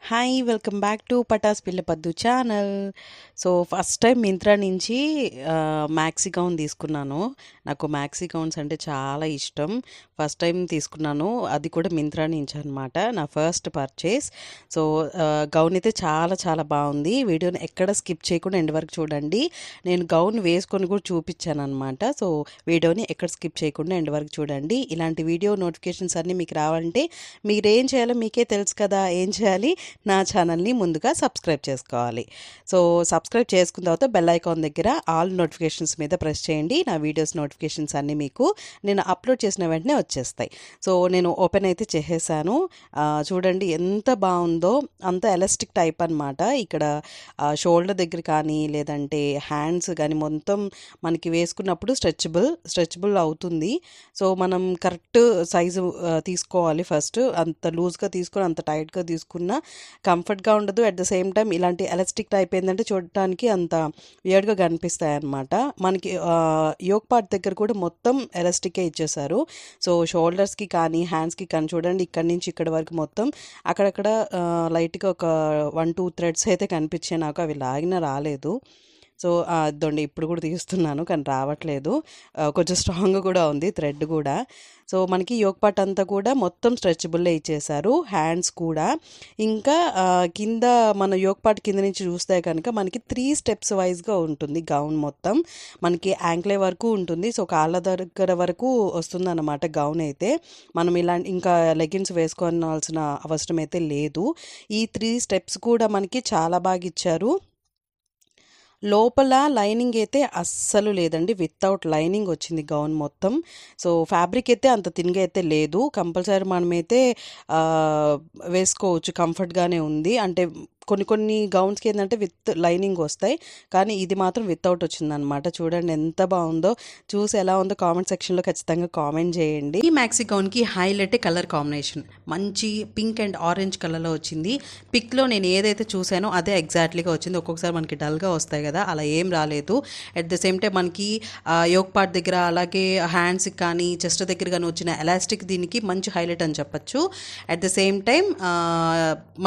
Hi welcome back to Patas Pillapaddu channel. So first time Myntra నుంచి maxi gown తీసుకున్నాను. నాకు maxi gowns అంటే చాలా ఇష్టం. ఫస్ట్ టైం తీసుకున్నాను, అది కూడా మింత్రా నుంచి అనమాట. నా ఫస్ట్ పర్చేస్. సో గౌన్ అయితే చాలా చాలా బాగుంది. వీడియోని ఎక్కడ స్కిప్ చేయకుండా ఎండ్ వరకు చూడండి. నేను గౌన్ వేసుకొని కూడా చూపించాను అనమాట. సో వీడియోని ఎక్కడ స్కిప్ చేయకుండా ఎండ్ వరకు చూడండి. ఇలాంటి వీడియో నోటిఫికేషన్స్ అన్నీ మీకు రావాలంటే మీరేం చేయాలో మీకే తెలుసు కదా. ఏం చేయాలి, నా ఛానల్ని ముందుగా సబ్స్క్రైబ్ చేసుకోవాలి. సో సబ్స్క్రైబ్ చేసుకున్న తర్వాత బెల్ ఐకాన్ దగ్గర ఆల్ నోటిఫికేషన్స్ మీద ప్రెస్ చేయండి. నా వీడియోస్ నోటిఫికేషన్స్ అన్నీ మీకు నేను అప్లోడ్ చేసిన వెంటనే వచ్చేస్తాయి. సో నేను ఓపెన్ అయితే చేసేసాను. చూడండి ఎంత బాగుందో. అంత ఎలాస్టిక్ టైప్ అనమాట. ఇక్కడ షోల్డర్ దగ్గర కానీ లేదంటే హ్యాండ్స్ కానీ మొత్తం మనకి వేసుకున్నప్పుడు స్ట్రెచబుల్ అవుతుంది. సో మనం కరెక్ట్ సైజు తీసుకోవాలి. ఫస్ట్ అంత లూజ్గా తీసుకొని అంత టైట్గా తీసుకున్న కంఫర్ట్గా ఉండదు. అట్ ద సేమ్ టైం ఇలాంటి ఎలాస్టిక్ టైప్ ఏంటంటే చూడటానికి అంత వియర్డ్గా కనిపిస్తాయి అన్నమాట. మనకి యోక్ పార్ట్ దగ్గర కూడా మొత్తం ఎలాస్టికే ఇచ్చేసారు. సో షోల్డర్స్కి కానీ హ్యాండ్స్కి కానీ చూడండి, ఇక్కడ నుంచి ఇక్కడ వరకు మొత్తం అక్కడక్కడ లైట్గా ఒక 1-2 థ్రెడ్స్ అయితే కనిపించాయి నాకు. అవి లాగినా రాలేదు. సో అదండి ఇప్పుడు కూడా తీస్తున్నాను కానీ రావట్లేదు. కొంచెం స్ట్రాంగ్గా కూడా ఉంది థ్రెడ్ కూడా. సో మనకి యోక్ పార్ట్ అంతా కూడా మొత్తం స్ట్రెచబుల్లే ఇచ్చేసారు. హ్యాండ్స్ కూడా. ఇంకా కింద మన యోక్ పార్ట్ కింద నుంచి చూస్తే కనుక మనకి 3 స్టెప్స్ వైజ్గా ఉంటుంది గౌన్ మొత్తం. మనకి యాంక్లే వరకు ఉంటుంది. సో కాళ్ళ దగ్గర వరకు వస్తుంది అన్నమాట గౌన్ అయితే. మనం ఇలాంటి ఇంకా లెగిన్స్ వేసుకోవాల్సిన అవసరం అయితే లేదు. ఈ 3 స్టెప్స్ కూడా మనకి చాలా బాగా ఇచ్చారు. లోపల లైనింగ్ అయితే అస్సలు లేదండి. వితౌట్ లైనింగ్ వచ్చింది గౌన్ మొత్తం. సో ఫ్యాబ్రిక్ అయితే అంత తిన్గా అయితే లేదు. కంపల్సరీ మనమైతే వేసుకోవచ్చు, కంఫర్ట్గానే ఉంది. అంటే కొన్ని గౌన్స్కి ఏంటంటే విత్ లైనింగ్ వస్తాయి, కానీ ఇది మాత్రం వితౌట్ వచ్చిందనమాట. చూడండి ఎంత బాగుందో. చూసి ఎలా ఉందో కామెంట్ సెక్షన్లో ఖచ్చితంగా కామెంట్ చేయండి. ఈ మ్యాక్సీ గౌన్కి హైలైట్ కలర్ కాంబినేషన్ మంచి పింక్ అండ్ ఆరెంజ్ కలర్లో వచ్చింది. పిక్లో నేను ఏదైతే చూసానో అదే ఎగ్జాక్ట్లీగా వచ్చింది. ఒక్కొక్కసారి మనకి డల్గా వస్తాయి కదా, అలా ఏం రాలేదు. అట్ ద సేమ్ టైం మనకి యోక్ పార్ట్ దగ్గర అలాగే హ్యాండ్స్కి కానీ చెస్ట్ దగ్గర కానీ వచ్చిన ఎలాస్టిక్ దీనికి మంచి హైలైట్ అని చెప్పచ్చు. అట్ ద సేమ్ టైం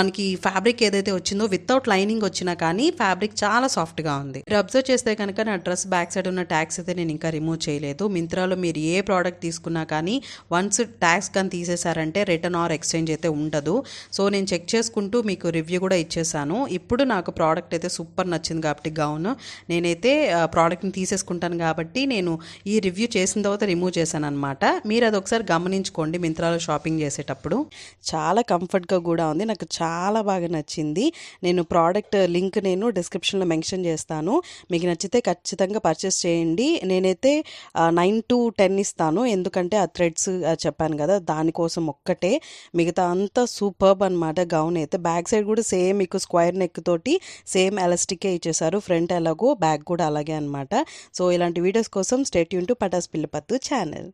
మనకి ఫ్యాబ్రిక్ ఏదైతే వచ్చిందో వితౌట్ లైనింగ్ వచ్చినా కానీ ఫ్యాబ్రిక్ చాలా సాఫ్ట్గా ఉంది. మీరు అబ్జర్వ్ చేస్తే కనుక నా డ్రెస్ బ్యాక్ సైడ్ ఉన్న ట్యాగ్స్ అయితే నేను ఇంకా రిమూవ్ చేయలేదు. మింత్రాలో మీరు ఏ ప్రోడక్ట్ తీసుకున్నా కానీ వన్స్ ట్యాగ్స్ కానీ తీసేశారంటే రిటర్న్ ఆర్ ఎక్స్చేంజ్ అయితే ఉండదు. సో నేను చెక్ చేసుకుంటూ మీకు రివ్యూ కూడా ఇచ్చేసాను. ఇప్పుడు నాకు ప్రోడక్ట్ అయితే సూపర్ నచ్చింది కాబట్టి గౌన్ నేనైతే ప్రోడక్ట్ని తీసేసుకుంటాను కాబట్టి నేను ఈ రివ్యూ చేసిన తర్వాత రిమూవ్ చేశాను అనమాట. మీరు అది ఒకసారి గమనించుకోండి మింత్రాలో షాపింగ్ చేసేటప్పుడు. చాలా కంఫర్ట్గా కూడా ఉంది. నాకు చాలా బాగా నచ్చింది. నేను ప్రోడక్ట్ లింక్ నేను డిస్క్రిప్షన్లో మెన్షన్ చేస్తాను. మీకు నచ్చితే ఖచ్చితంగా పర్చేస్ చేయండి. నేనైతే 9 to 10 ఇస్తాను. ఎందుకంటే ఆ థ్రెడ్స్ చెప్పాను కదా, దానికోసం ఒక్కటే. మిగతా అంతా సూపర్బ్ అనమాట. గౌన్ అయితే బ్యాక్ సైడ్ కూడా సేమ్ మీకు స్క్వేర్ నెక్ తోటి సేమ్ ఎలాస్టికే ఇచ్చేసారు. ఫ్రంట్ ఎలాగో బ్యాక్ కూడా అలాగే అనమాట. సో ఇలాంటి వీడియోస్ కోసం stay tune to Patas Pillapaddu channel.